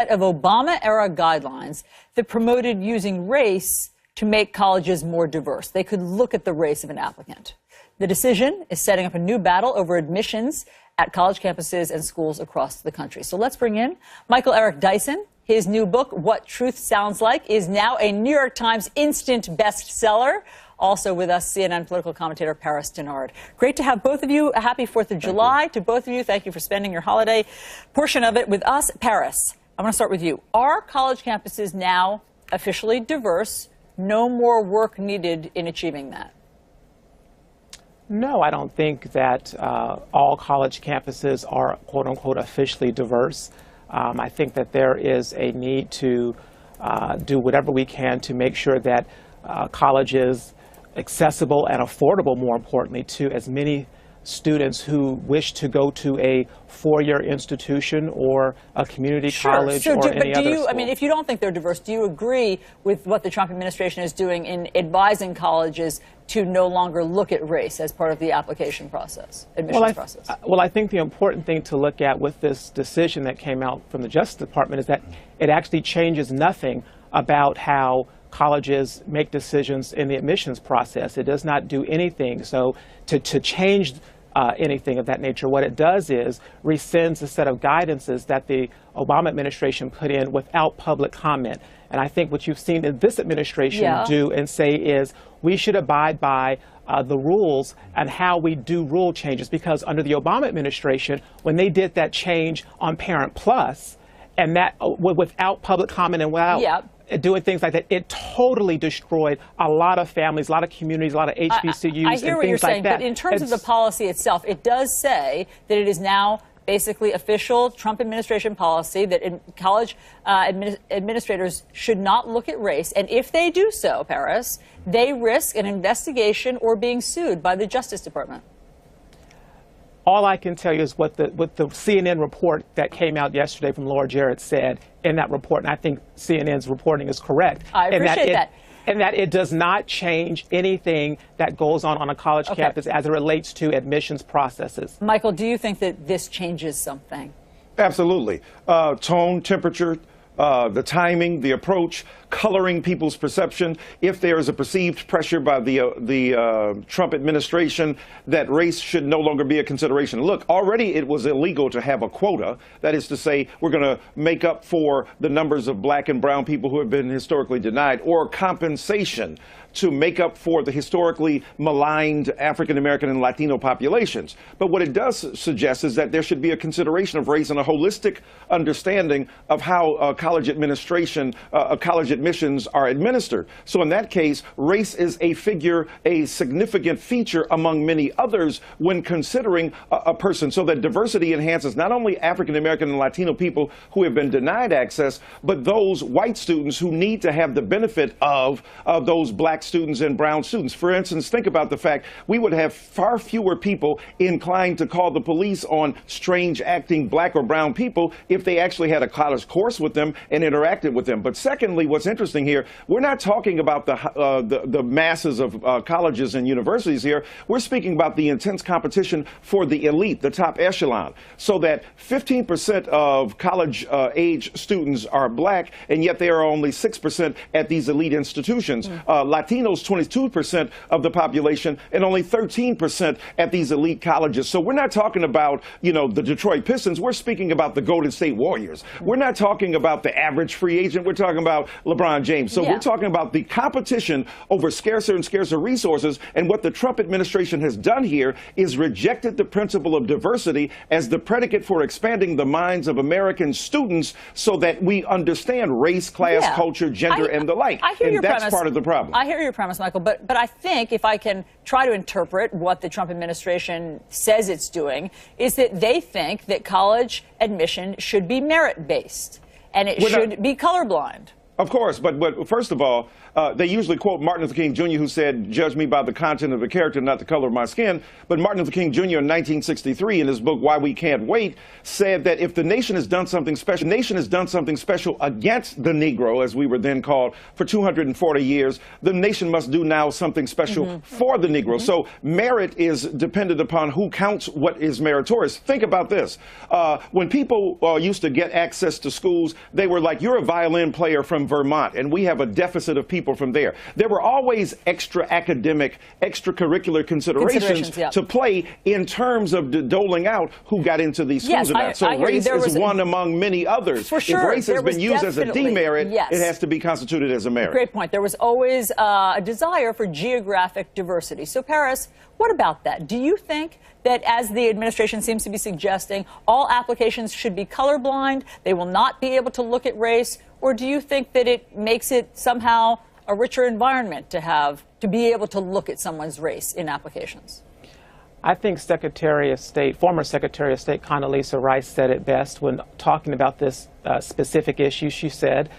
Of Obama-era guidelines that promoted using race to make colleges more diverse. They could look at the race of an applicant. The decision is setting up a new battle over admissions at college campuses and schools across the country. So let's bring in Michael Eric Dyson. His new book, What Truth Sounds Like, is now a New York Times instant bestseller. Also with us, CNN political commentator Paris Dennard. Great to have both of you. A happy 4th of July to both of you. Thank you for spending your holiday portion of it with us. Paris, I'm going to start with you. Are college campuses now officially diverse? No more work needed in achieving that? No, I don't think that all college campuses are, quote unquote, officially diverse. I think that there is a need to do whatever we can to make sure that college is accessible and affordable, more importantly, to as many students who wish to go to a four-year institution or a community college or any other school. I mean, if you don't think they're diverse, do you agree with what the Trump administration is doing in advising colleges to no longer look at race as part of the application process, admissions process? Well, I think the important thing to look at with this decision that came out from the Justice Department is that it actually changes nothing about how colleges make decisions in the admissions process. It does not do anything. So to change anything of that nature, what it does is rescinds a set of guidances that the Obama administration put in without public comment. And I think what you've seen this administration do and say is we should abide by the rules and how we do rule changes, because under the Obama administration, when they did that change on Parent Plus, and that without public comment and without doing things like that, it totally destroyed a lot of families, a lot of communities, a lot of HBCUs and things like that. I hear what you're saying, but in terms of the policy itself, it does say that it is now basically official Trump administration policy that college administrators should not look at race. And if they do so, Paris, they risk an investigation or being sued by the Justice Department. All I can tell you is what the CNN report that came out yesterday from Laura Jarrett said in that report, and I think CNN's reporting is correct. I appreciate that. And that it does not change anything that goes on a college campus as it relates to admissions processes. Michael, do you think that this changes something? Absolutely. Tone, temperature, the timing, the approach, coloring people's perception. If there is a perceived pressure by the Trump administration that race should no longer be a consideration. Look, already it was illegal to have a quota. That is to say, we're going to make up for the numbers of black and brown people who have been historically denied, or compensation to make up for the historically maligned African American and Latino populations. But what it does suggest is that there should be a consideration of race and a holistic understanding of how college administration, college admissions are administered. So in that case, race is a significant feature among many others when considering a person, so that diversity enhances not only African American and Latino people who have been denied access, but those white students who need to have the benefit of those black students and brown students. For instance, think about the fact we would have far fewer people inclined to call the police on strange acting black or brown people if they actually had a college course with them and interacted with them. But secondly, what's interesting here, we're not talking about the masses of colleges and universities here. We're speaking about the intense competition for the elite, the top echelon, so that 15% of college age students are black, and yet they are only 6% at these elite institutions. Latinos, 22% of the population, and only 13% at these elite colleges. So we're not talking about, the Detroit Pistons. We're speaking about the Golden State Warriors. We're not talking about the average free agent. We're talking about LeBron James. So we're talking about the competition over scarcer and scarcer resources. And what the Trump administration has done here is rejected the principle of diversity as the predicate for expanding the minds of American students so that we understand race, class, culture, gender, and the like. And that's part of the problem. I hear your premise, Michael, but I think if I can try to interpret what the Trump administration says it's doing, is that they think that college admission should be merit-based and it should be colorblind. Of course, but first of all, they usually quote Martin Luther King Jr., who said, "Judge me by the content of the character, not the color of my skin." But Martin Luther King Jr. in 1963, in his book Why We Can't Wait, said that if the nation has done something special, against the Negro, as we were then called, for 240 years, the nation must do now something special for the Negro. So merit is dependent upon who counts what is meritorious. Think about this. When people used to get access to schools, they were like, "You're a violin player from Vermont, and we have a deficit of people from there." There were always extra academic, extracurricular considerations to play in terms of doling out who got into these schools or not. So race is one among many others. For sure. If race has been used as a demerit, it has to be constituted as a merit. Great point. There was always a desire for geographic diversity. So, Paris, what about that? Do you think that, as the administration seems to be suggesting, all applications should be colorblind, they will not be able to look at race, or do you think that it makes it somehow a richer environment to be able to look at someone's race in applications? I think former Secretary of State Condoleezza Rice said it best when talking about this specific issue. She said,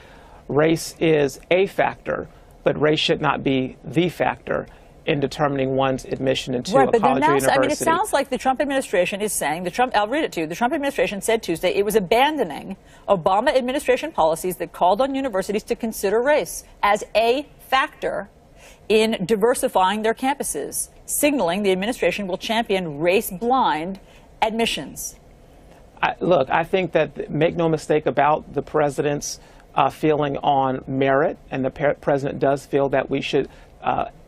race is a factor, but race should not be the factor in determining one's admission into a college or university. I mean, it sounds like the Trump administration is saying, I'll read it to you. The Trump administration said Tuesday it was abandoning Obama administration policies that called on universities to consider race as a factor in diversifying their campuses, signaling the administration will champion race-blind admissions. Look, I think that, make no mistake about the president's feeling on merit, and the president does feel that we should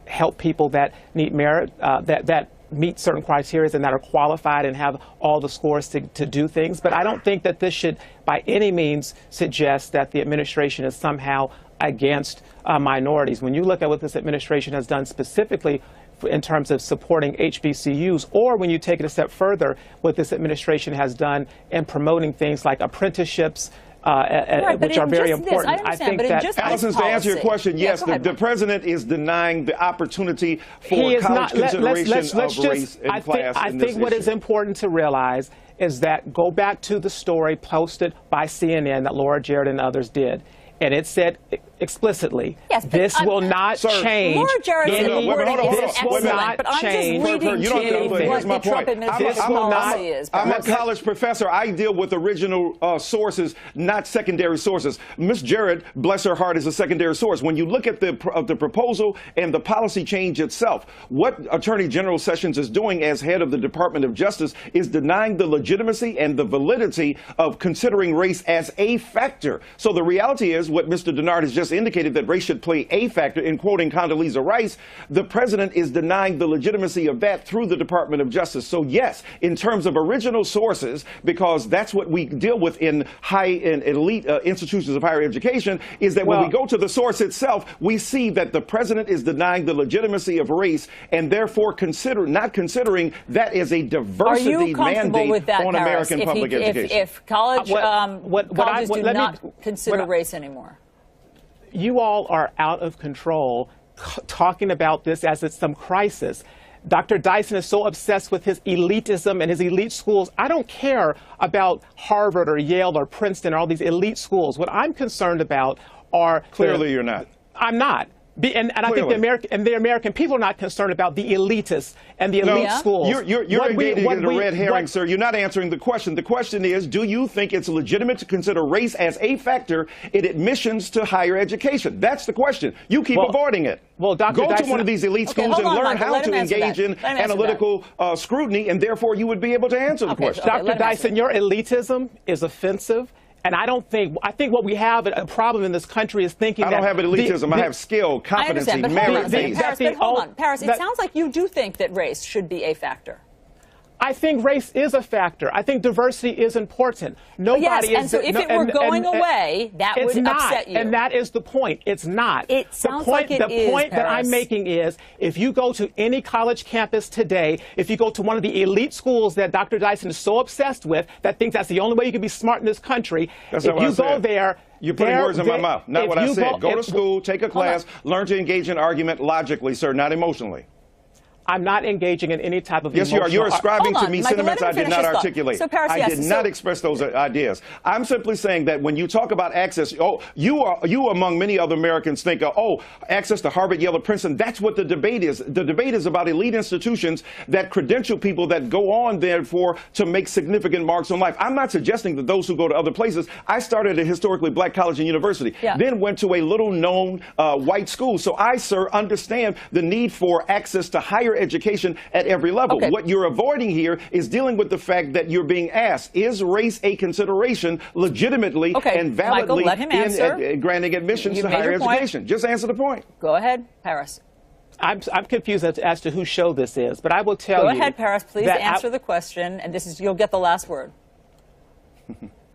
help people that need merit, that meet certain criteria and that are qualified and have all the scores to do things. But I don't think that this should by any means suggest that the administration is somehow against minorities. When you look at what this administration has done specifically in terms of supporting HBCUs, or when you take it a step further, what this administration has done in promoting things like apprenticeships, which are very important. I think that, Allison, to answer your question, yes, the president is denying the opportunity for college consideration of race and class. I think what is important to realize is that, go back to the story posted by CNN that Laura Jarrett and others did. And it said explicitly, this will not change. Laura Jarrett's wording is excellent, but I'm just reading to you what the Trump administration policy is. I'm a college professor. I deal with original sources, not secondary sources. Ms. Jarrett, bless her heart, is a secondary source. When you look at the proposal and the policy change itself, what Attorney General Sessions is doing as head of the Department of Justice is denying the legitimacy and the validity of considering race as a factor. So the reality is, what Mr. Denard has just indicated, that race should play a factor, in quoting Condoleezza Rice, the president is denying the legitimacy of that through the Department of Justice. So yes, in terms of original sources, because that's what we deal with in high and elite institutions of higher education, is that when we go to the source itself, we see that the president is denying the legitimacy of race, and therefore not considering that as a diversity mandate with that, on American public education. If colleges do not consider race anymore. You all are out of control talking about this as it's some crisis. Dr. Dyson is so obsessed with his elitism and his elite schools. I don't care about Harvard or Yale or Princeton or all these elite schools. What I'm concerned about are... Clearly you're not. I'm not. And I think the American people are not concerned about the elitists and the elite schools. You're engaging in a red herring, sir. You're not answering the question. The question is, do you think it's legitimate to consider race as a factor in admissions to higher education? That's the question. You keep avoiding it. Well, Dr. Go Dyson, to one of these elite schools and learn how to engage in analytical scrutiny, and therefore you would be able to answer the question. Dr. Dyson, your elitism is offensive. And I think what we have, a problem in this country, is thinking that... I don't have elitism. I have skill, competency, merit-based. Hold on. Paris, it sounds like you do think that race should be a factor. I think race is a factor. I think diversity is important. Nobody and so if it were going away, that would upset you. And that is the point. It's not. It sounds like it is, The point that I'm making is, if you go to any college campus today, if you go to one of the elite schools that Dr. Dyson is so obsessed with, that thinks that's the only way you can be smart in this country, if you go there... You're putting words in my mouth. Not what I said. Go to school, take a class, learn to engage in argument logically, sir, not emotionally. I'm not engaging in any type of Yes, you are. You're ascribing Hold to on, me Michael, sentiments let I him did finish not his thought. articulate. So, Paris, I yes, did so- not express those ideas. I'm simply saying that when you talk about access, you among many other Americans think, access to Harvard, Yale, or Princeton. That's what the debate is. The debate is about elite institutions that credential people that go on, therefore, to make significant marks on life. I'm not suggesting that those who go to other places. I started at a historically black college and university, then went to a little-known white school. So I, sir, understand the need for access to higher education at every level. Okay. What you're avoiding here is dealing with the fact that you're being asked, is race a consideration legitimately and validly Michael, let him answer. in granting admissions You to made higher your point. education? Just answer the point. Go ahead, Paris. I'm confused as to whose show this is, but I will tell you. Go ahead, Paris. Please that answer the question, and you'll get the last word.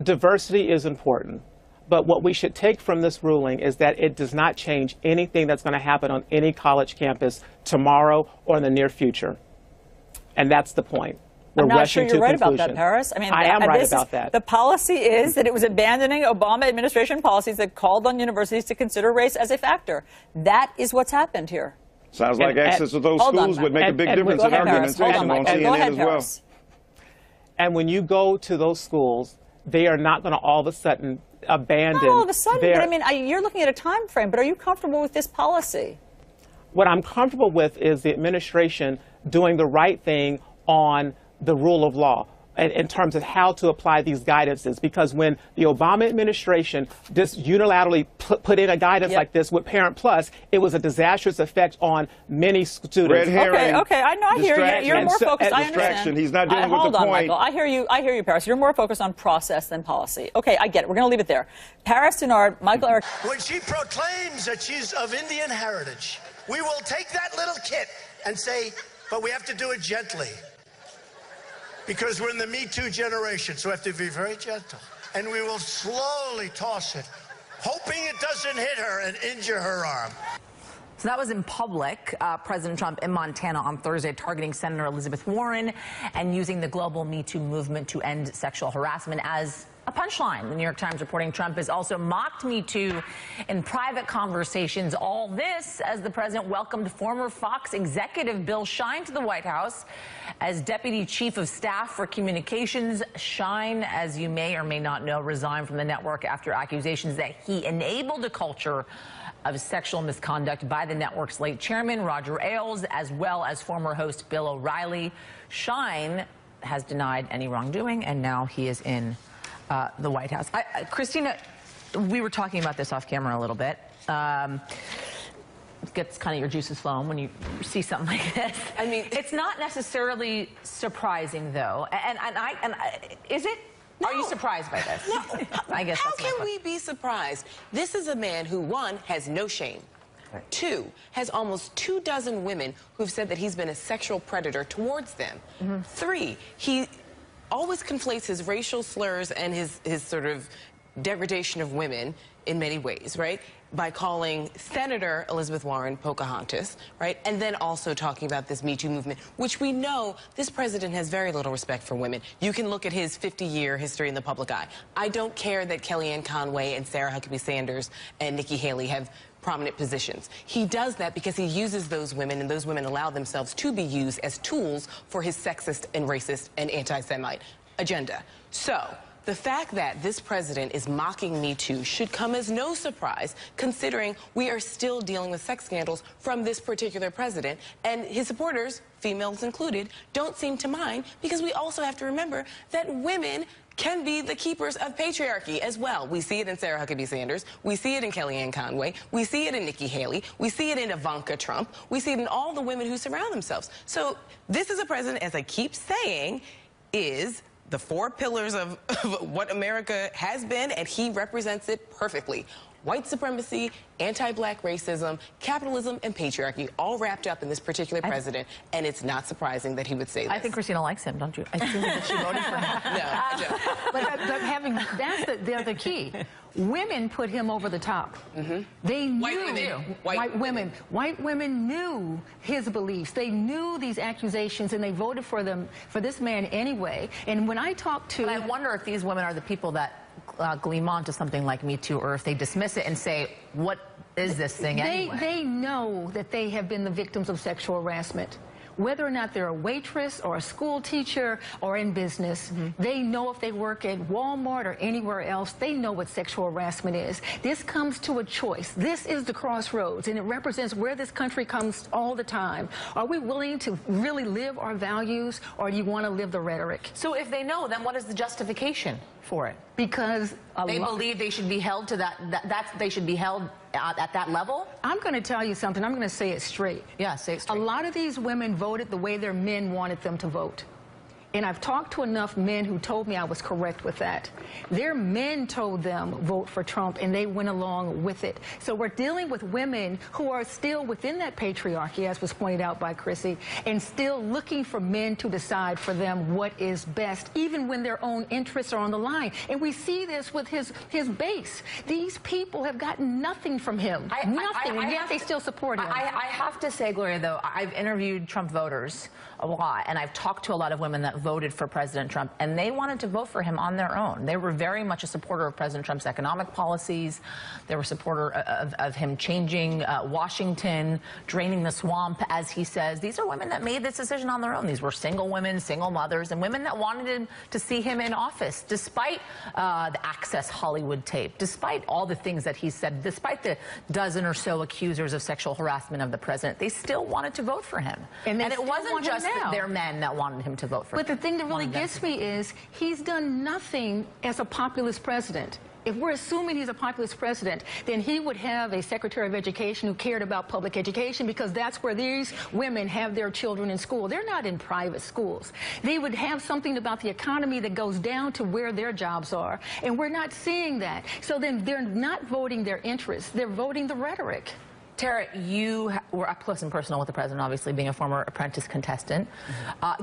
Diversity is important. But what we should take from this ruling is that it does not change anything that's going to happen on any college campus tomorrow or in the near future. And that's the point. I'm not sure you're right about that, Paris. I am right about that. The policy is that it was abandoning Obama administration policies that called on universities to consider race as a factor. That is what's happened here. Sounds like access to those schools would make a big difference in argumentation on CNN as well. And when you go to those schools, they are not going to all of a sudden abandon. Not all of a sudden, but I mean, you're looking at a time frame. But are you comfortable with this policy? What I'm comfortable with is the administration doing the right thing on the rule of law in terms of how to apply these guidances. Because when the Obama administration just unilaterally put in a guidance like this with Parent Plus, it was a disastrous effect on many students. Red herring. Okay, I know. I hear you. You're more focused. I understand. He's not dealing with the point. Hold on, point. Michael. I hear you, Paris. You're more focused on process than policy. Okay, I get it. We're going to leave it there. Paris Dennard, Michael Eric. When she proclaims that she's of Indian heritage, we will take that little kit and say, but we have to do it gently. Because we're in the Me Too generation, so we have to be very gentle. And we will slowly toss it, hoping it doesn't hit her and injure her arm. So that was in public. President Trump in Montana on Thursday targeting Senator Elizabeth Warren and using the global Me Too movement to end sexual harassment as a punchline. The New York Times reporting Trump has also mocked Me Too in private conversations. All this as the president welcomed former Fox executive Bill Shine to the White House as Deputy Chief of Staff for Communications. Shine, as you may or may not know, resigned from the network after accusations that he enabled a culture of sexual misconduct by the network's late chairman, Roger Ailes, as well as former host Bill O'Reilly. Shine has denied any wrongdoing, and now he is in the White House. Christina, we were talking about this off camera a little bit. Gets kind of your juices flowing when you see something like this. I mean, it's not necessarily surprising, though. And is it? No. Are you surprised by this? No. I guess. How can we be surprised? This is a man who, one, has no shame. Right. Two, has almost 24 women who've said that he's been a sexual predator towards them. Mm-hmm. Three, he always conflates his racial slurs and his sort of degradation of women in many ways, right? By calling Senator Elizabeth Warren Pocahontas, right? And then also talking about this Me Too movement, which we know this president has very little respect for women. You can look at his 50-year history in the public eye. I don't care that Kellyanne Conway and Sarah Huckabee Sanders and Nikki Haley have prominent positions. He does that because he uses those women, and those women allow themselves to be used as tools for his sexist and racist and anti-Semite agenda. So the fact that this president is mocking Me Too should come as no surprise, considering we are still dealing with sex scandals from this particular president, and his supporters, females included, don't seem to mind, because we also have to remember that women can be the keepers of patriarchy as well. We see it in Sarah Huckabee Sanders. We see it in Kellyanne Conway. We see it in Nikki Haley. We see it in Ivanka Trump. We see it in all the women who surround themselves. So this is a president, as I keep saying, is the four pillars of what America has been, and he represents it perfectly. White supremacy, anti-black racism, capitalism, and patriarchy, all wrapped up in this particular president, and it's not surprising that he would say this. I think Christina likes him, don't you? I think that she voted for him. No, I don't. But that's the key. Women put him over the top. Mm-hmm. They knew. White women. White women knew his beliefs. They knew these accusations, and they voted for this man anyway. And when I talk to... But I wonder if these women are the people that gleam on to something like Me Too, or if they dismiss it and say, what is this thing anyway? They know that they have been the victims of sexual harassment. whether or not they're a waitress or a school teacher or in business. They know if they work at Walmart or anywhere else, they know what sexual harassment is. This comes to a choice. This is the crossroads, and it represents where this country comes all the time. Are we willing to really live our values, or do you want to live the rhetoric? So if they know, then what is the justification for it? Because They believe they should be held to they should be held at that level? I'm going to tell you something. I'm going to say it straight. Yeah, say it straight. A lot of these women voted the way their men wanted them to vote. And I've talked to enough men who told me I was correct with that. Their men told them vote for Trump, and they went along with it. So we're dealing with women who are still within that patriarchy, as was pointed out by Chrissy, and still looking for men to decide for them what is best, even when their own interests are on the line. And we see this with his base. These people have gotten nothing from him. Nothing, and yet they still support him. I have to say, Gloria, though, I've interviewed Trump voters a lot, and I've talked to a lot of women that voted for President Trump, and they wanted to vote for him on their own. They were very much a supporter of President Trump's economic policies. They were a supporter of him changing Washington, draining the swamp, as he says. These are women that made this decision on their own. These were single women, single mothers, and women that wanted to see him in office, despite the Access Hollywood tape, despite all the things that he said, despite the dozen or so accusers of sexual harassment of the president. They still wanted to vote for him. And it wasn't just their men that wanted him to vote for him. But the thing that really gets me is he's done nothing as a populist president. If we're assuming he's a populist president, then he would have a Secretary of Education who cared about public education, because that's where these women have their children in school. They're not in private schools. They would have something about the economy that goes down to where their jobs are, and we're not seeing that. So then they're not voting their interests. They're voting the rhetoric. Tara, you were up close and personal with the president, obviously being a former Apprentice contestant.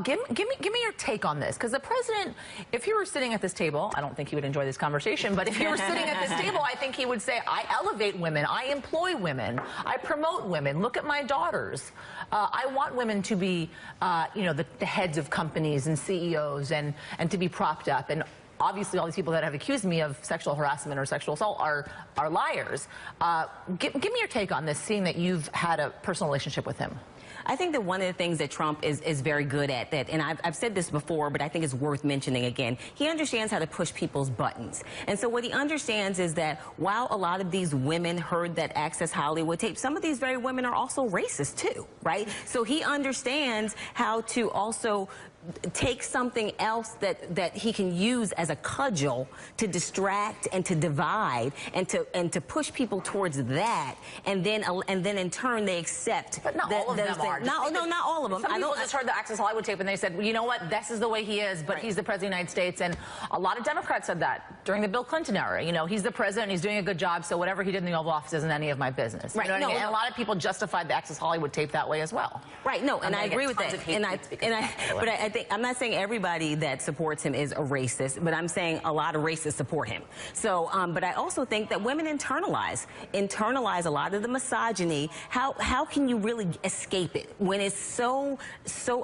Give me your take on this, because the president, if he were sitting at this table, I don't think he would enjoy this conversation, but if he were sitting at this table, I think he would say, I elevate women, I employ women, I promote women, look at my daughters. I want women to be, the heads of companies and CEOs and to be propped up. And obviously, all these people that have accused me of sexual harassment or sexual assault are liars. Give me your take on this, seeing that you've had a personal relationship with him. I think that one of the things that Trump is very good at, and I've said this before, but I think it's worth mentioning again, he understands how to push people's buttons. And so what he understands is that while a lot of these women heard that Access Hollywood tape, some of these very women are also racist too, right? So he understands how to also take something else that he can use as a cudgel to distract and to divide and to push people towards that, and then in turn they accept. But not all of them are. No, not all of them. Some people just heard the Access Hollywood tape and they said, well, you know what, this is the way he is, but he's the president of the United States. And a lot of Democrats said that during the Bill Clinton era. You know, he's the president, he's doing a good job, so whatever he did in the Oval Office isn't any of my business. Right. You know what I mean? And a lot of people justified the Access Hollywood tape that way as well. Right. No, and I agree with that. But I think I'm not saying everybody that supports him is a racist, but I'm saying a lot of racists support him. So, but I also think that women internalize a lot of the misogyny. How can you really escape it when it's so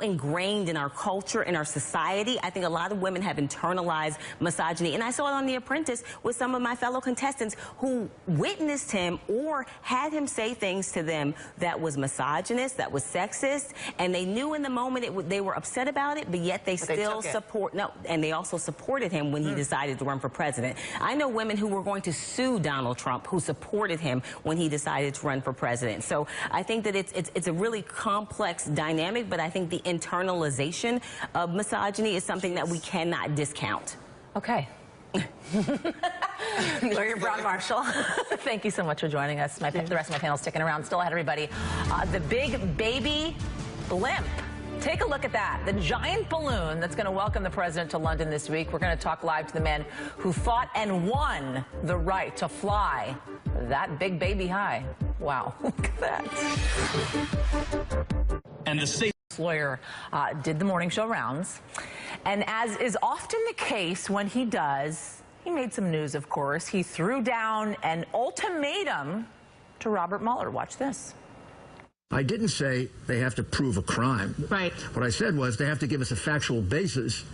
ingrained in our culture, in our society? I think a lot of women have internalized misogyny, and I saw it on The Apprentice with some of my fellow contestants who witnessed him or had him say things to them that was misogynist, that was sexist, and they knew in the moment they were upset about it, but yet they still support. No, and they also supported him when he decided to run for president. I know women who were going to sue Donald Trump who supported him when he decided to run for president. So I think that it's a really complex dynamic, but I think the internalization of misogyny is something that we cannot discount. Okay. Gloria Browne-Marshall, thank you so much for joining us. The rest of my panel sticking around. Still ahead, everybody. The big baby blimp. Take a look at that. The giant balloon that's going to welcome the president to London this week. We're going to talk live to the man who fought and won the right to fly that big baby high. Wow, look at that. And the state lawyer did the morning show rounds. And as is often the case when he does, he made some news, of course. He threw down an ultimatum to Robert Mueller. Watch this. I didn't say they have to prove a crime. Right. What I said was they have to give us a factual basis,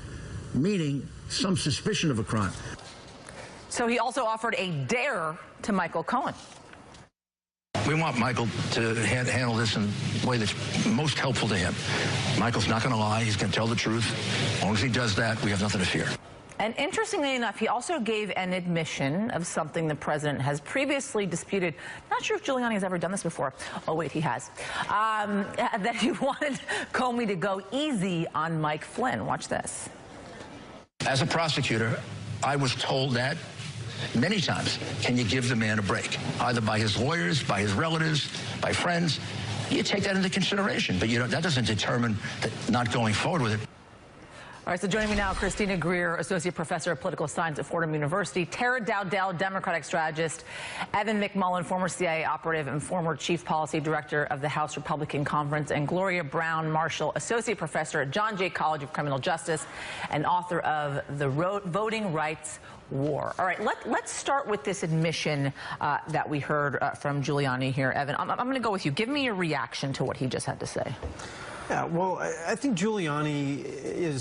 meaning some suspicion of a crime. So he also offered a dare to Michael Cohen. We want Michael to handle this in a way that's most helpful to him. Michael's not going to lie. He's going to tell the truth. As long as he does that, we have nothing to fear. And interestingly enough, he also gave an admission of something the president has previously disputed. Not sure if Giuliani has ever done this before. Oh, wait, he has. That he wanted Comey to go easy on Mike Flynn. Watch this. As a prosecutor, I was told that many times. Can you give the man a break? Either by his lawyers, by his relatives, by friends. You take that into consideration, but that doesn't determine that not going forward with it. All right, so joining me now, Christina Greer, Associate Professor of Political Science at Fordham University, Tara Dowdell, Democratic strategist, Evan McMullin, former CIA operative and former Chief Policy Director of the House Republican Conference, and Gloria Brown Marshall, Associate Professor at John Jay College of Criminal Justice and author of The Voting Rights War. All right, let's start with this admission that we heard from Giuliani here. Evan, I'm going to go with you. Give me your reaction to what he just had to say. Yeah, well, I think Giuliani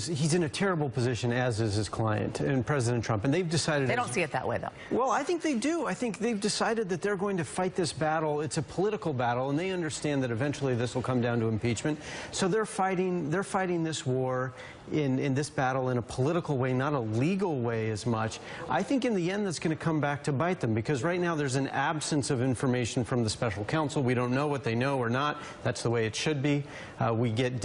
he's in a terrible position, as is his client and President Trump. And they've decided... They don't see it that way, though. Well, I think they do. I think they've decided that they're going to fight this battle. It's a political battle, and they understand that eventually this will come down to impeachment. So they're fighting this war in this battle in a political way, not a legal way as much. I think in the end that's going to come back to bite them, because right now there's an absence of information from the special counsel. We don't know what they know or not. That's the way it should be. We get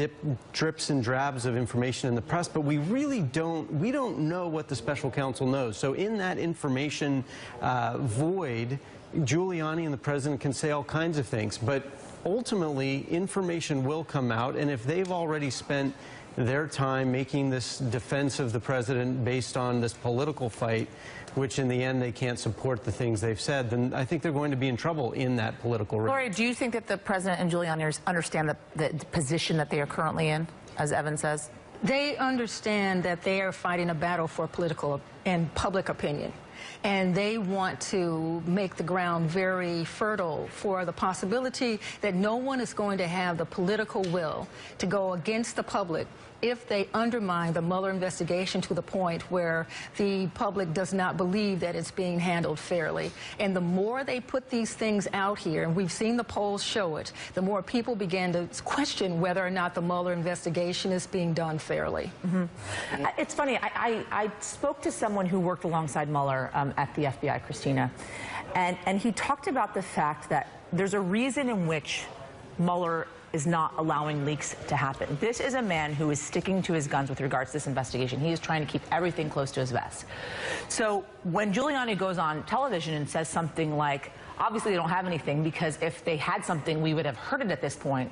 drips and drabs of information in the press, but we really don't know what the special counsel knows. So in that information void, Giuliani and the president can say all kinds of things, but ultimately information will come out, and if they've already spent their time making this defense of the president based on this political fight, which in the end they can't support the things they've said, then I think they're going to be in trouble in that political race. Gloria, do you think that the president and Giuliani understand the position that they are currently in, as Evan says? They understand that they are fighting a battle for political and public opinion. And they want to make the ground very fertile for the possibility that no one is going to have the political will to go against the public if they undermine the Mueller investigation to the point where the public does not believe that it's being handled fairly. And the more they put these things out here, and we've seen the polls show it, the more people begin to question whether or not the Mueller investigation is being done fairly. Mm-hmm. It's funny, I spoke to someone who worked alongside Mueller at the FBI, Christina, and he talked about the fact that there's a reason in which Mueller is not allowing leaks to happen. This is a man who is sticking to his guns with regards to this investigation. He is trying to keep everything close to his vest. So when Giuliani goes on television and says something like, obviously they don't have anything, because if they had something, we would have heard it at this point.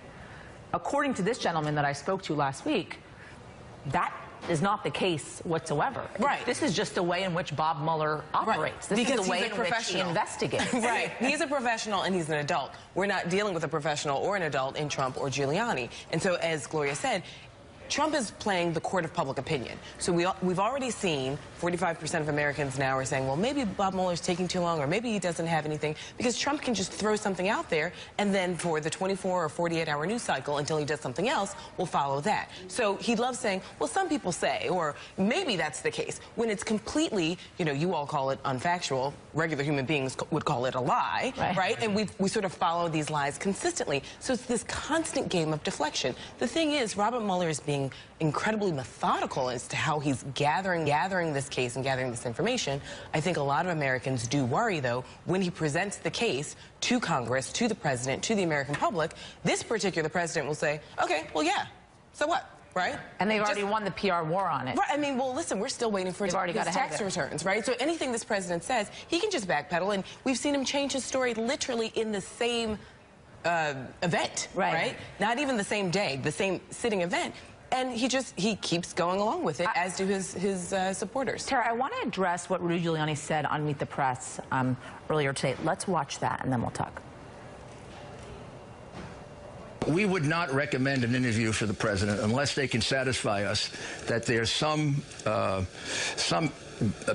According to this gentleman that I spoke to last week, that is not the case whatsoever. Right. This is just the way in which Bob Mueller operates. Right. This because is the way he's in which he investigates. Right. He's a professional and he's an adult. We're not dealing with a professional or an adult in Trump or Giuliani. And so, as Gloria said, Trump is playing the court of public opinion. So we've already seen 45% of Americans now are saying, well, maybe Bob Mueller's taking too long, or maybe he doesn't have anything, because Trump can just throw something out there, and then for the 24 or 48-hour news cycle until he does something else, we'll follow that. So he loves saying, well, some people say, or maybe that's the case, when it's completely, you all call it unfactual, regular human beings would call it a lie, right? And we sort of follow these lies consistently. So it's this constant game of deflection. The thing is, Robert Mueller is being incredibly methodical as to how he's gathering this case and gathering this information. I think a lot of Americans do worry, though, when he presents the case to Congress, to the president, to the American public, this particular president will say, okay, well, yeah, so what? Right? And they've already won the PR war on it. Right. I mean, well, listen, we're still waiting for his tax returns, right? So anything this president says, he can just backpedal, and we've seen him change his story literally in the same event, right? Not even the same day, the same sitting event. And he keeps going along with it, as do his supporters. Tara, I want to address what Rudy Giuliani said on Meet the Press earlier today. Let's watch that, and then we'll talk. We would not recommend an interview for the president unless they can satisfy us that there's some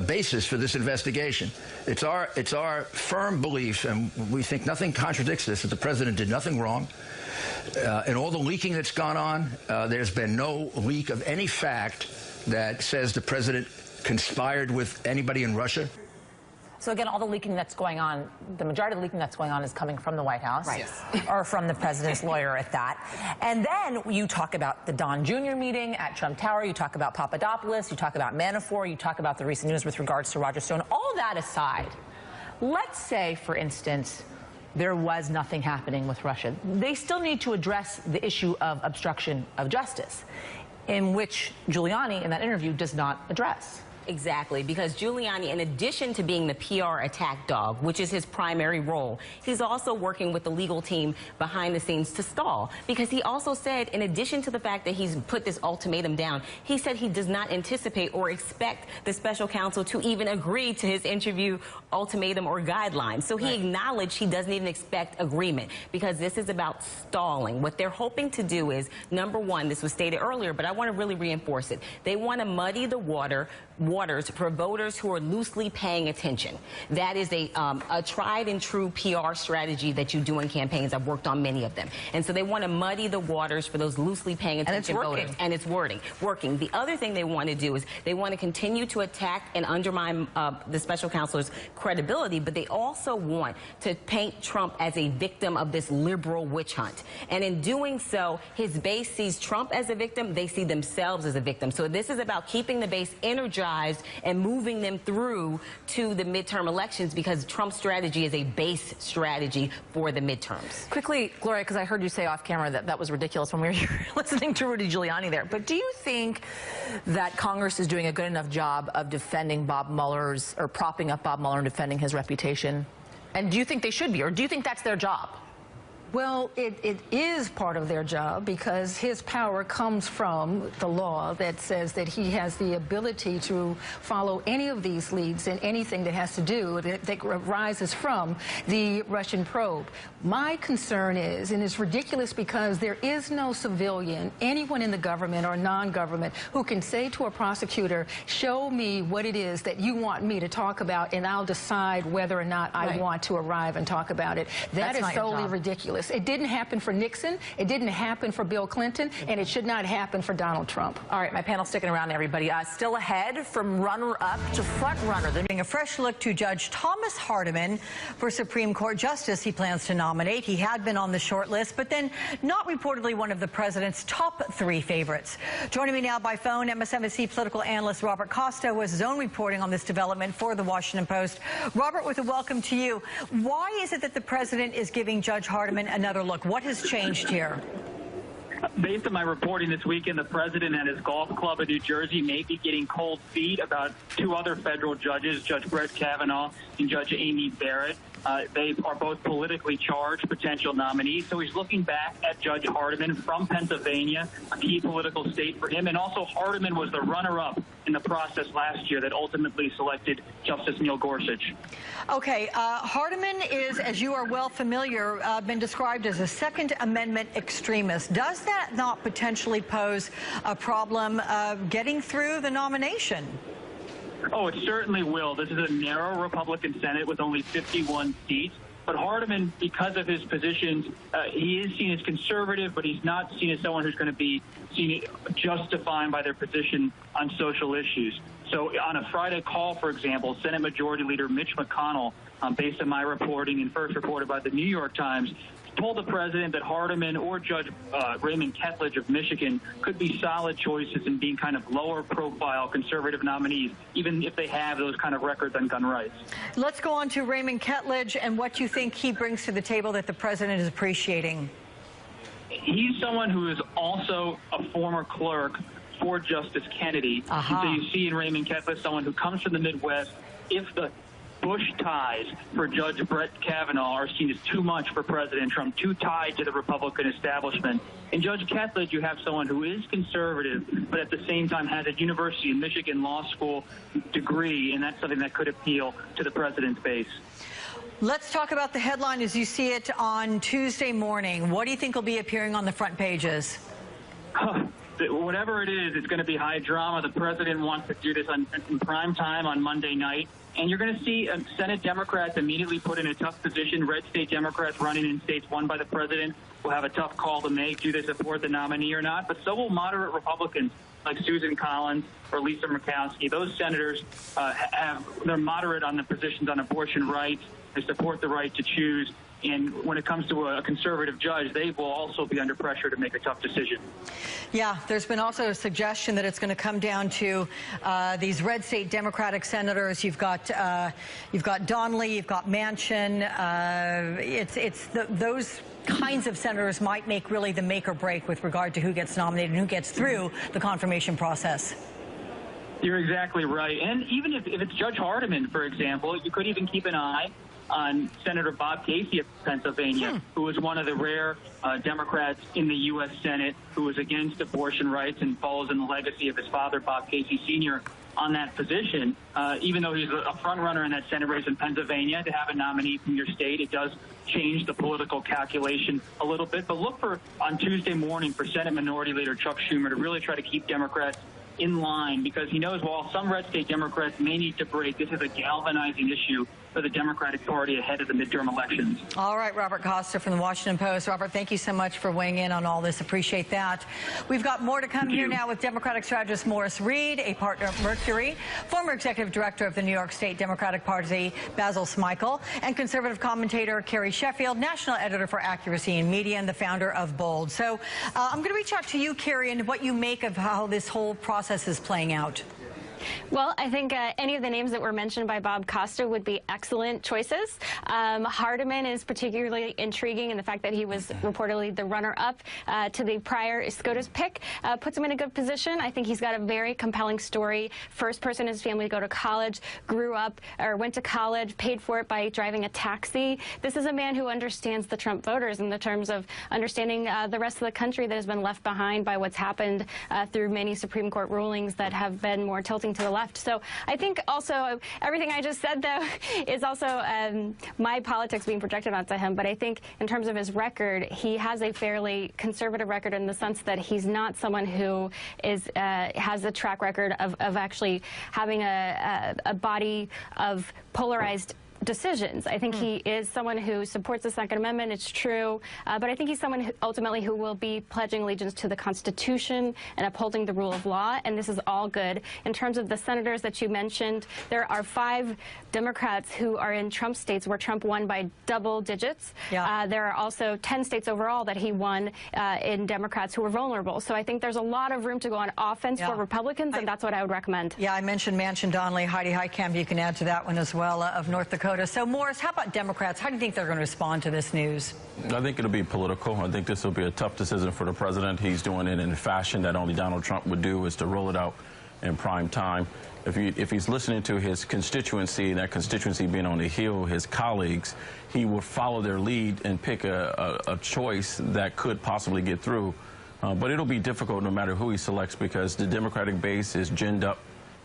basis for this investigation. It's our firm belief, and we think nothing contradicts this, that the president did nothing wrong. In all the leaking that's gone on, there's been no leak of any fact that says the president conspired with anybody in Russia. So again, all the leaking that's going on, the majority of the leaking that's going on is coming from the White House. Right. Or from the president's lawyer at that. And then you talk about the Don Jr. meeting at Trump Tower, you talk about Papadopoulos, you talk about Manafort, you talk about the recent news with regards to Roger Stone. All that aside, let's say, for instance, there was nothing happening with Russia. They still need to address the issue of obstruction of justice, in which Giuliani, in that interview, does not address. Exactly, because Giuliani, in addition to being the PR attack dog, which is his primary role, he's also working with the legal team behind the scenes to stall. Because he also said, in addition to the fact that he's put this ultimatum down, he said he does not anticipate or expect the special counsel to even agree to his interview ultimatum or guidelines. So he acknowledged he doesn't even expect agreement, because this is about stalling. What they're hoping to do is, number one, this was stated earlier, but I want to really reinforce it. They want to muddy the waters for voters who are loosely paying attention. That is a tried and true PR strategy that you do in campaigns. I've worked on many of them. And so they want to muddy the waters for those loosely paying attention voters. And it's working. The other thing they want to do is they want to continue to attack and undermine the special counselor's credibility, but they also want to paint Trump as a victim of this liberal witch hunt. And in doing so, his base sees Trump as a victim. They see themselves as a victim. So this is about keeping the base energized and moving them through to the midterm elections, because Trump's strategy is a base strategy for the midterms. Quickly, Gloria, because I heard you say off camera that that was ridiculous when we were listening to Rudy Giuliani there. But do you think that Congress is doing a good enough job of defending Bob Mueller's, or propping up Bob Mueller and defending his reputation? And do you think they should be, or do you think that's their job? Well, it is part of their job, because his power comes from the law that says that he has the ability to follow any of these leads and anything that has to do, that arises from the Russian probe. My concern is, and it's ridiculous because there is no civilian, anyone in the government or non-government, who can say to a prosecutor, show me what it is that you want me to talk about, and I'll decide whether or not I want to arrive and talk about it. That is solely ridiculous. It didn't happen for Nixon, it didn't happen for Bill Clinton, and it should not happen for Donald Trump. All right, my panel's sticking around, everybody. Still ahead, from runner-up to front-runner. They're doing a fresh look to Judge Thomas Hardiman for Supreme Court Justice he plans to nominate. He had been on the short list, but then not reportedly one of the president's top 3 favorites. Joining me now by phone, MSNBC political analyst Robert Costa, who has his own reporting on this development for the Washington Post. Robert, with a welcome to you. Why is it that the president is giving Judge Hardiman another look? What has changed here? Based on my reporting this weekend, the president and his golf club in New Jersey may be getting cold feet about 2 other federal judges, Judge Brett Kavanaugh and Judge Amy Barrett. They are both politically charged potential nominees. So he's looking back at Judge Hardiman from Pennsylvania, a key political state for him. And also Hardiman was the runner-up in the process last year that ultimately selected Justice Neil Gorsuch. Okay, Hardiman is, as you are well familiar, been described as a Second Amendment extremist. Does that not potentially pose a problem getting through the nomination? Oh, it certainly will. This is a narrow Republican Senate with only 51 seats. But Hardiman, because of his positions, he is seen as conservative, but he's not seen as someone who's going to be seen just defined by their position on social issues. So on a Friday call, for example, Senate Majority Leader Mitch McConnell, based on my reporting and first reported by the New York Times, told the president that Hardiman or Judge Raymond Ketledge of Michigan could be solid choices in being kind of lower profile conservative nominees, even if they have those kind of records on gun rights. Let's go on to Raymond Ketledge and what you think he brings to the table that the president is appreciating. He's someone who is also a former clerk for Justice Kennedy. So you see in Raymond Ketledge someone who comes from the Midwest. If the Bush ties for Judge Brett Kavanaugh are seen as too much for President Trump, too tied to the Republican establishment. In Judge Ketledge, you have someone who is conservative, but at the same time has a University of Michigan law school degree, and that's something that could appeal to the president's base. Let's talk about the headline as you see it on Tuesday morning. What do you think will be appearing on the front pages? Whatever it is, it's going to be high drama. The president wants to do this in prime time on Monday night. And you're going to see Senate Democrats immediately put in a tough position. Red state Democrats running in states won by the president will have a tough call to make. Do they support the nominee or not? But so will moderate Republicans like Susan Collins or Lisa Murkowski. Those senators they're moderate on the positions on abortion rights. They support the right to choose. And when it comes to a conservative judge, they will also be under pressure to make a tough decision. Yeah, there's been also a suggestion that it's going to come down to these red state Democratic senators. You've got Donnelly, you've got Manchin. Those kinds of senators might make really the make or break with regard to who gets nominated and who gets through the confirmation process. You're exactly right. And even if it's Judge Hardiman, for example, you could even keep an eye on Senator Bob Casey of Pennsylvania, who was one of the rare Democrats in the U.S. Senate who was against abortion rights and follows in the legacy of his father, Bob Casey Sr., on that position. Even though he's a front runner in that Senate race in Pennsylvania, to have a nominee from your state, it does change the political calculation a little bit. But look for, on Tuesday morning, for Senate Minority Leader Chuck Schumer to really try to keep Democrats in line, because he knows while some red state Democrats may need to break, this is a galvanizing issue for the Democratic Party ahead of the midterm elections. All right, Robert Costa from the Washington Post. Robert, thank you so much for weighing in on all this. Appreciate that. We've got more to come here now with Democratic strategist Morris Reed, a partner at Mercury, former executive director of the New York State Democratic Party, Basil Smikle, and conservative commentator Carrie Sheffield, national editor for Accuracy in Media and the founder of Bold. So I'm going to reach out to you, Carrie, and what you make of how this whole process is playing out. Well, I think any of the names that were mentioned by Bob Costa would be excellent choices. Hardiman is particularly intriguing in the fact that he was reportedly the runner-up to the prior SCOTUS pick. Puts him in a good position. I think he's got a very compelling story. First person in his family to go to college, grew up or went to college, paid for it by driving a taxi. This is a man who understands the Trump voters in the terms of understanding the rest of the country that has been left behind by what's happened through many Supreme Court rulings that have been more tilting to the left. So I think also everything I just said, though, is also my politics being projected onto him. But I think in terms of his record, he has a fairly conservative record in the sense that he's not someone who is has a track record of actually having a body of polarized decisions. I think he is someone who supports the Second Amendment. It's true. But I think he's someone who ultimately who will be pledging allegiance to the Constitution and upholding the rule of law. And this is all good. In terms of the senators that you mentioned, there are 5 Democrats who are in Trump states where Trump won by double digits. Yeah. There are also 10 states overall that he won in Democrats who were vulnerable. So I think there's a lot of room to go on offense for Republicans, and that's what I would recommend. Yeah, I mentioned Manchin, Donnelly, Heidi Heitkamp. You can add to that one as well, of North Dakota. So, Morris, how about Democrats? How do you think they're going to respond to this news? I think it'll be political. I think this will be a tough decision for the president. He's doing it in a fashion that only Donald Trump would do, is to roll it out in prime time. If he's listening to his constituency, that constituency being on the Hill, his colleagues, he will follow their lead and pick a choice that could possibly get through. But it'll be difficult no matter who he selects, because the Democratic base is ginned up.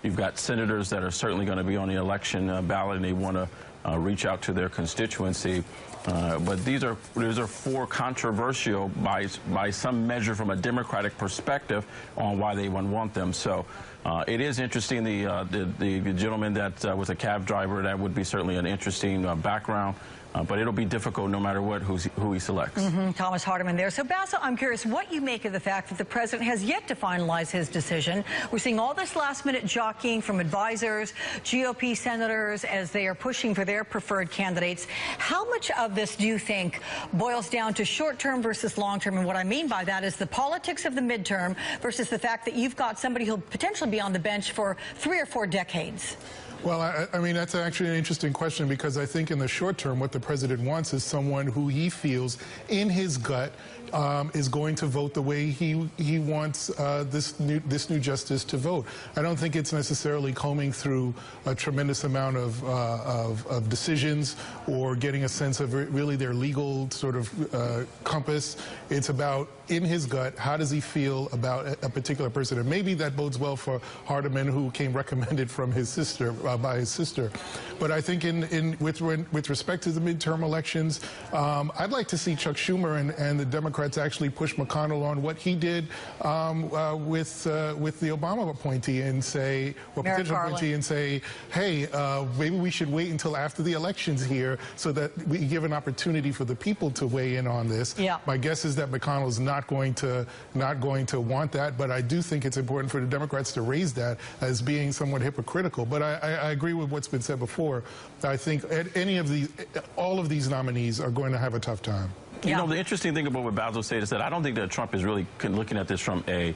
You've got senators that are certainly going to be on the election ballot, and they want to reach out to their constituency. But these are 4 controversial by some measure from a Democratic perspective on why they want them. So it is interesting. The gentleman that was a cab driver, that would be certainly an interesting background. But it'll be difficult no matter what who he selects. Thomas Hardiman there. So, Basil, I'm curious what you make of the fact that the president has yet to finalize his decision. We're seeing all this last-minute jockeying from advisors, GOP senators, as they are pushing for their preferred candidates. How much of this do you think boils down to short-term versus long-term? And what I mean by that is the politics of the midterm versus the fact that you've got somebody who'll potentially be on the bench for 3 or 4 decades. Well, I mean, that's actually an interesting question, because I think in the short term, what the president wants is someone who he feels in his gut is going to vote the way he wants this new justice to vote. I don't think it's necessarily combing through a tremendous amount of decisions or getting a sense of really their legal sort of compass. It's about, in his gut, how does he feel about a particular person? And maybe that bodes well for Hardiman, who came recommended from his sister, by his sister. But I think with respect to the midterm elections, I'd like to see Chuck Schumer and the Democrats actually push McConnell on what he did with the Obama appointee and say, or potential appointee, and say, hey, maybe we should wait until after the elections here so that we give an opportunity for the people to weigh in on this. Yeah. My guess is that McConnell is not going to want that, but I do think it's important for the Democrats to raise that as being somewhat hypocritical. But I agree with what's been said before. I think all of these nominees are going to have a tough time. You know, the interesting thing about what Basil said is that I don't think that Trump is really looking at this from a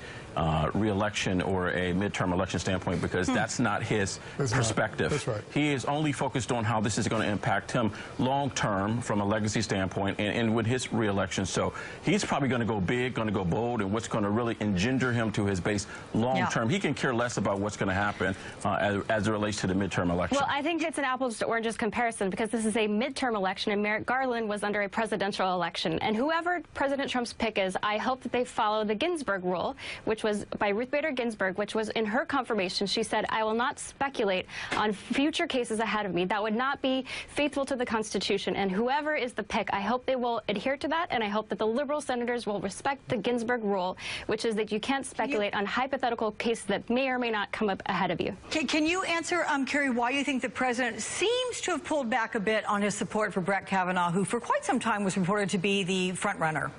re-election or a midterm election standpoint, because that's not his perspective. That's right. He is only focused on how this is going to impact him long-term from a legacy standpoint and with his re-election. So he's probably going to go big, going to go bold, and what's going to really engender him to his base long-term. He can care less about what's going to happen as it relates to the midterm election. Well, I think it's an apples to oranges comparison, because this is a midterm election and Merrick Garland was under a presidential election. And whoever President Trump's pick is, I hope that they follow the Ginsburg rule, which was by Ruth Bader Ginsburg, which was in her confirmation. She said, I will not speculate on future cases ahead of me. That would not be faithful to the Constitution. And whoever is the pick, I hope they will adhere to that. And I hope that the liberal senators will respect the Ginsburg rule, which is that you can't speculate on hypothetical cases that may or may not come up ahead of you. Can you answer, Kerry, why you think the president seems to have pulled back a bit on his support for Brett Kavanaugh, who for quite some time was reported to be the front runner?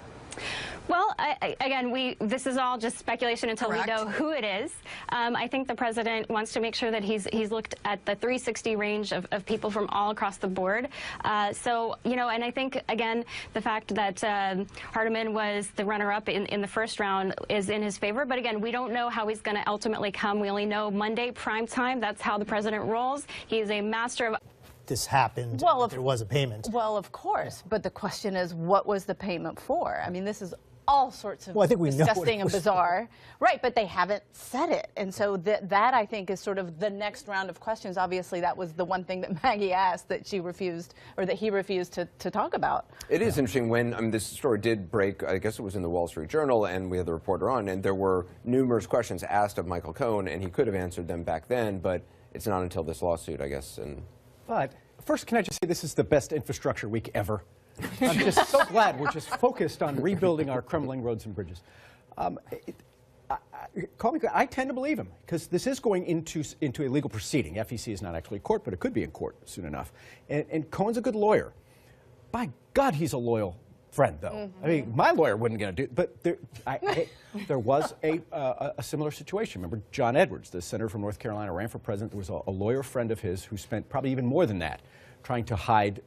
Well, again, this is all just speculation until we know who it is. I think the president wants to make sure that he's looked at the 360 range of people from all across the board. So, you know, and I think, again, the fact that Hardiman was the runner-up in the first round is in his favor. But again, we don't know how he's going to ultimately come. We only know Monday, prime time. That's how the president rolls. He is a master of... This happened, there was a payment. Well, of course, but the question is, what was the payment for? I mean, this is all sorts of disgusting and bizarre. Right, but they haven't said it. And so that, I think, is sort of the next round of questions. Obviously, that was the one thing that Maggie asked that she refused, or that he refused to talk about. It is interesting when this story did break, I guess it was in the Wall Street Journal, and we had the reporter on, and there were numerous questions asked of Michael Cohen, and he could have answered them back then, but it's not until this lawsuit, I guess. But first, can I just say this is the best infrastructure week ever? I'm just so glad we're just focused on rebuilding our crumbling roads and bridges. I tend to believe him, because this is going into a legal proceeding. FEC is not actually a court, but it could be in court soon enough. And Cohen's a good lawyer. By God, he's a loyal friend, though. I mean, my lawyer wouldn't going to do it, but there was a similar situation. Remember John Edwards, the senator from North Carolina, ran for president. There was a lawyer friend of his who spent probably even more than that trying to hide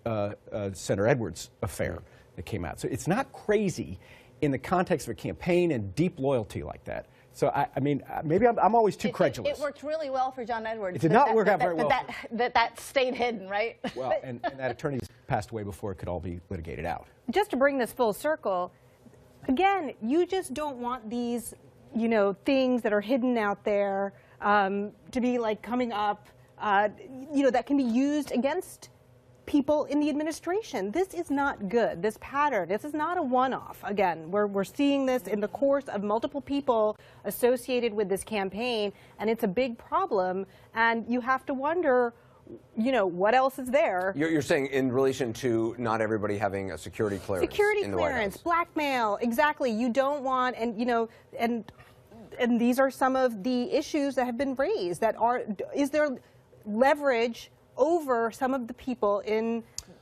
Senator Edwards' affair that came out. So it's not crazy in the context of a campaign and deep loyalty like that. So, I mean, maybe I'm always too credulous. It worked really well for John Edwards. It did not work out very well. That stayed hidden, right? Well, and that attorney's passed away before it could all be litigated out. Just to bring this full circle, again, you just don't want these, you know, things that are hidden out there to be like coming up, you know, that can be used against people in the administration. This is not good. This pattern, this is not a one-off. Again, we're seeing this in the course of multiple people associated with this campaign, and it's a big problem, and you have to wonder, you know, what else is there? You're saying in relation to not everybody having a security clearance Security in the White clearance, House. blackmail, exactly. You don't want, and you know, and these are some of the issues that have been raised. That are, is there leverage over some of the people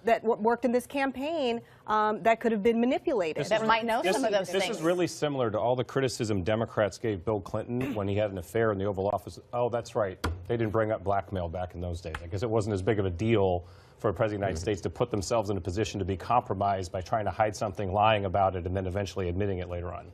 that worked in this campaign that could have been manipulated. That might know some of those things. This is really similar to all the criticism Democrats gave Bill Clinton when he had an affair in the Oval Office. Oh, that's right. They didn't bring up blackmail back in those days. I guess it wasn't as big of a deal for a president of the United States to put themselves in a position to be compromised by trying to hide something, lying about it, and then eventually admitting it later on.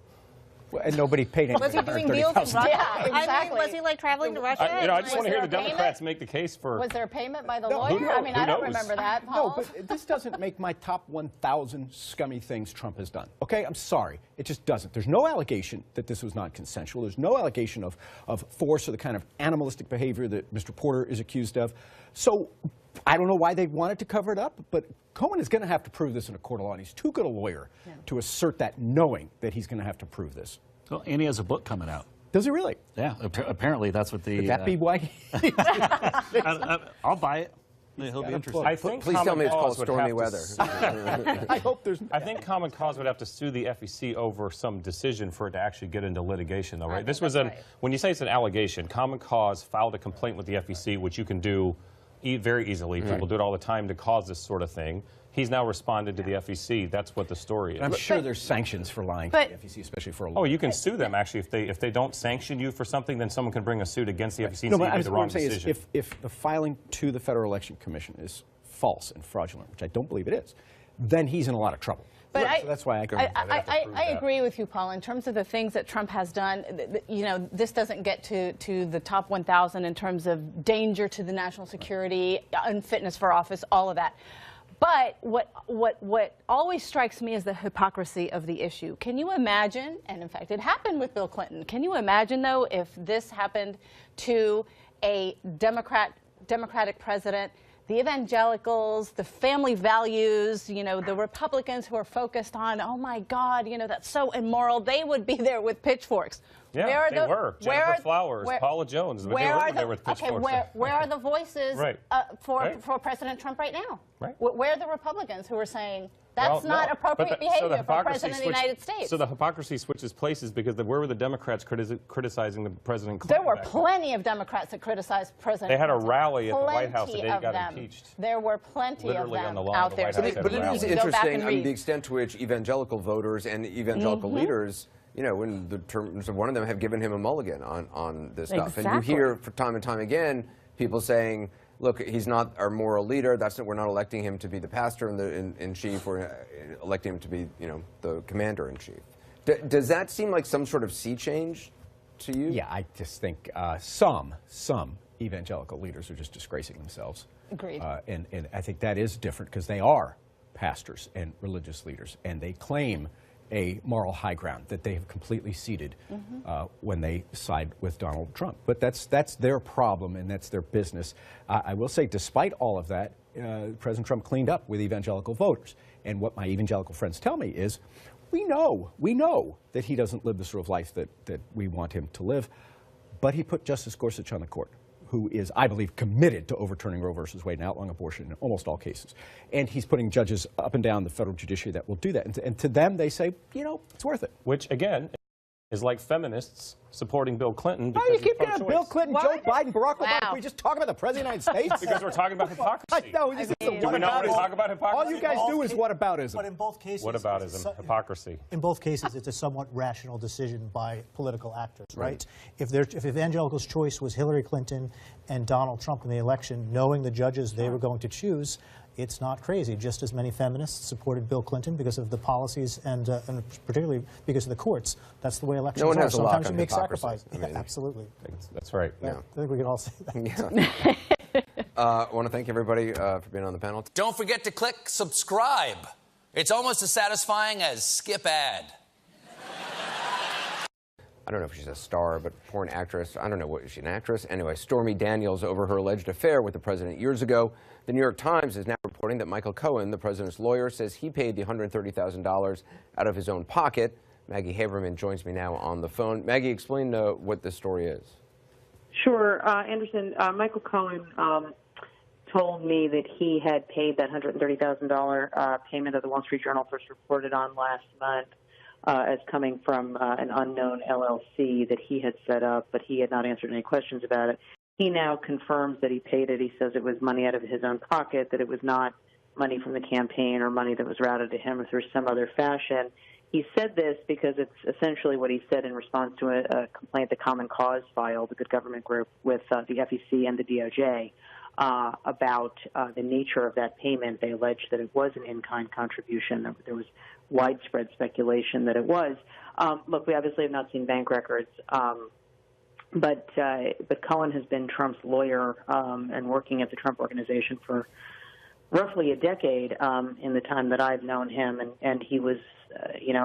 And nobody paid anything. Was he doing deals in Russia? Yeah, exactly. I mean, was he like traveling to Russia? I just want to hear the Democrats make the case for... Was there a payment by the lawyer? I mean, I don't remember that, Paul. No, but this doesn't make my top 1,000 scummy things Trump has done. Okay, I'm sorry. It just doesn't. There's no allegation that this was non-consensual. There's no allegation of force or the kind of animalistic behavior that Mr. Porter is accused of. So I don't know why they wanted to cover it up, but Cohen is going to have to prove this in a court of law, and he's too good a lawyer to assert that knowing that he's going to have to prove this. Well, and he has a book coming out. Does he really? Yeah, apparently that's what the... Could that be why? I'll buy it. He'll be interested. I think Please tell me it's called stormy weather. I hope there's... I think Common Cause would have to sue the FEC over some decision for it to actually get into litigation, though, right? This was when you say it's an allegation, Common Cause filed a complaint with the FEC, which you can do very easily. People do it all the time to cause this sort of thing. He's now responded to the FEC. That's what the story is. I'm sure there's sanctions for lying to the FEC, especially for a law. Oh, you can sue them, actually. If they don't sanction you for something, then someone can bring a suit against the FEC and say you made the wrong decision. If the filing to the Federal Election Commission is false and fraudulent, which I don't believe it is, then he's in a lot of trouble. But so that's why I agree with you, Paul, in terms of the things that Trump has done. You know, this doesn't get to the top 1,000 in terms of danger to the national security, unfitness for office, all of that. But what always strikes me is the hypocrisy of the issue. Can you imagine, and in fact it happened with Bill Clinton, can you imagine, though, if this happened to a Democratic president, the evangelicals, the family values, you know, the Republicans who are focused on, oh my God, you know, that's so immoral, they would be there with pitchforks. Yeah, they were. Jennifer Flowers, Paula Jones, they were there with pitchforks. Okay, where are the voices for President Trump right now? Right. Where are the Republicans who are saying that's not appropriate behavior for the President of the United States? So the hypocrisy switches places because where were the Democrats criticizing the President Clinton? There were plenty of Democrats that criticized President They had a Clinton. rally at the White House the day he got impeached. There were plenty of them out there. But it is interesting, I mean, the extent to which evangelical voters and evangelical leaders, you know, in the terms of one of them, have given him a mulligan on this stuff. And you hear for time and time again people saying, look, he's not our moral leader. We're not electing him to be the pastor in chief. We're electing him to be, you know, the commander in chief. Does that seem like some sort of sea change to you? Yeah, I just think some evangelical leaders are just disgracing themselves. Agreed. And I think that is different because they are pastors and religious leaders, and they claim a moral high ground that they have completely ceded when they side with Donald Trump. But that's their problem and that's their business. I will say, despite all of that, President Trump cleaned up with evangelical voters. And what my evangelical friends tell me is, we know that he doesn't live the sort of life that we want him to live, but he put Justice Gorsuch on the court, who is, I believe, committed to overturning Roe versus Wade and outlawing abortion in almost all cases. And he's putting judges up and down the federal judiciary that will do that. And to them, they say, you know, it's worth it. Which, again, is like feminists supporting Bill Clinton. Why do you keep getting Bill Clinton, Joe Biden, Barack Obama? Can we just talk about the President of the United States? Because we're talking about hypocrisy. No, do we not want to talk about hypocrisy? All you guys do is whataboutism. But in both cases... Whataboutism, hypocrisy. In both cases, it's a somewhat rational decision by political actors, right? If evangelicals' choice was Hillary Clinton and Donald Trump in the election, knowing the judges they were going to choose, it's not crazy. Just as many feminists supported Bill Clinton because of the policies and particularly because of the courts. That's the way elections no one are. has Sometimes a you make hypocrisy. sacrifices. I mean, absolutely. That's right. Yeah. I think we can all say that. I want to thank everybody for being on the panel. Don't forget to click subscribe. It's almost as satisfying as skip ad. I don't know if she's a star, but porn actress. I don't know. Is she an actress? Anyway, Stormy Daniels over her alleged affair with the president years ago. The New York Times is now reporting that Michael Cohen, the president's lawyer, says he paid the $130,000 out of his own pocket. Maggie Haberman joins me now on the phone. Maggie, explain what this story is. Sure. Anderson, Michael Cohen told me that he had paid that $130,000 payment that the Wall Street Journal first reported on last month as coming from an unknown LLC that he had set up, but he had not answered any questions about it. He now confirms that he paid it. He says it was money out of his own pocket, that it was not money from the campaign or money that was routed to him through some other fashion. He said this because it's essentially what he said in response to a complaint the Common Cause filed, the Good Government Group, with the FEC and the DOJ about the nature of that payment. They alleged that it was an in-kind contribution. There was widespread speculation that it was. Look, we obviously have not seen bank records, but Cohen has been Trump's lawyer and working at the Trump Organization for roughly a decade in the time that I've known him, and he was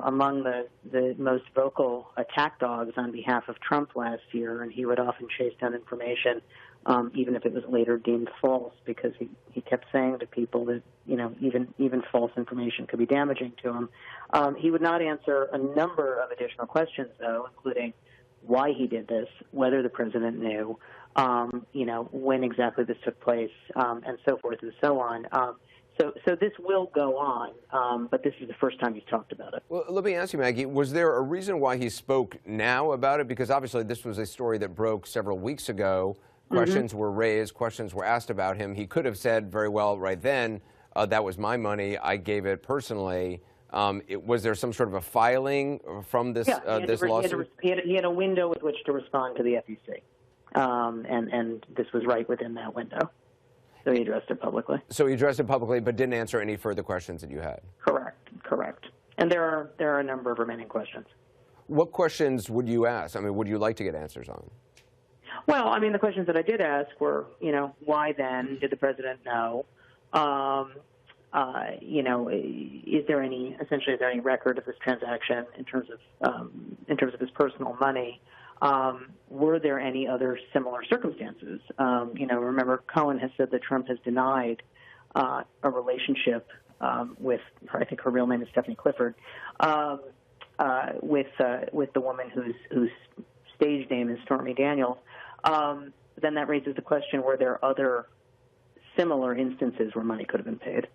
among the most vocal attack dogs on behalf of Trump last year, and he would often chase down information even if it was later deemed false, because he kept saying to people that even false information could be damaging to him. He would not answer a number of additional questions, though, including why he did this, whether the president knew, when exactly this took place, and so forth and so on. So this will go on, but this is the first time he's talked about it. Well, let me ask you, Maggie, was there a reason why he spoke now about it? Because obviously this was a story that broke several weeks ago. Questions were raised, questions were asked about him. He could have said very well right then, that was my money, I gave it personally. Was there some sort of a filing from this, this lawsuit? He had a window with which to respond to the FEC, and this was right within that window. So he addressed it publicly. So he addressed it publicly, but didn't answer any further questions that you had? Correct. And there are a number of remaining questions. What questions would you ask? I mean, would you like to get answers on? Well, I mean, the questions that I did ask were, why then? Did the president know? Is there any record of this transaction in terms of his personal money? Were there any other similar circumstances? Remember, Cohen has said that Trump has denied a relationship with her, I think her real name is Stephanie Clifford, with the woman whose stage name is Stormy Daniels. Then that raises the question: were there other similar instances where money could have been paid?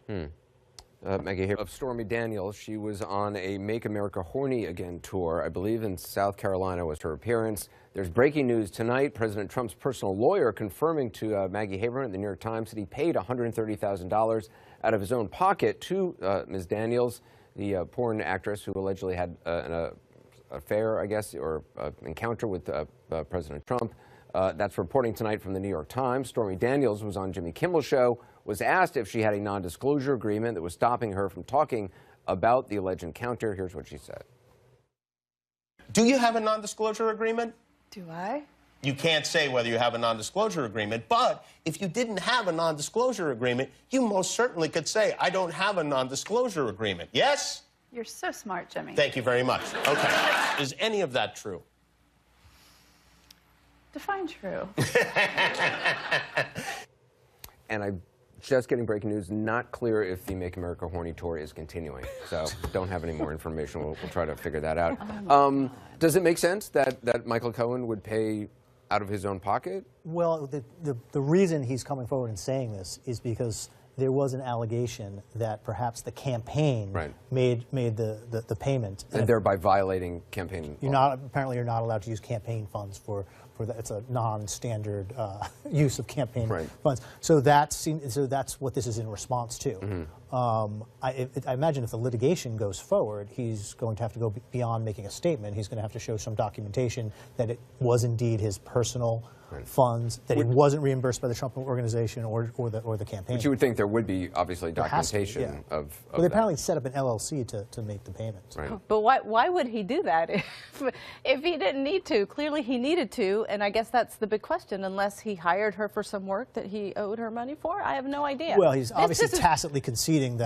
Maggie here of Stormy Daniels. She was on a Make America Horny Again tour. I believe in South Carolina was her appearance. There's breaking news tonight. President Trump's personal lawyer confirming to Maggie Haberman at the New York Times that he paid $130,000 out of his own pocket to Ms. Daniels, the porn actress who allegedly had an affair, I guess, or encounter with President Trump. That's reporting tonight from the New York Times. Stormy Daniels was on Jimmy Kimmel's show, was asked if she had a non-disclosure agreement that was stopping her from talking about the alleged encounter. Here's what she said. Do you have a non-disclosure agreement? Do I? You can't say whether you have a non-disclosure agreement, but if you didn't have a non-disclosure agreement, you most certainly could say, I don't have a non-disclosure agreement. Yes? You're so smart, Jimmy. Thank you very much. Okay. Is any of that true? Define true. And I'm just getting breaking news, not clear if the Make America Horny tour is continuing. So don't have any more information. We'll try to figure that out. Does it make sense that Michael Cohen would pay out of his own pocket? Well, the reason he's coming forward and saying this is because there was an allegation that perhaps the campaign made the payment. And thereby violating campaign law. Apparently you're not allowed to use campaign funds for that. It's a non-standard use of campaign funds. So that's what this is in response to. I imagine if the litigation goes forward, he's going to have to go beyond making a statement. He's going to have to show some documentation that it was indeed his personal funds, that it wasn't reimbursed by the Trump Organization or the campaign. But you would think there would be obviously documentation of well, they apparently set up an LLC to make the payments. But why would he do that if he didn't need to? Clearly he needed to, and I guess that's the big question. Unless he hired her for some work that he owed her money for, I have no idea. Well, he's obviously tacitly conceding that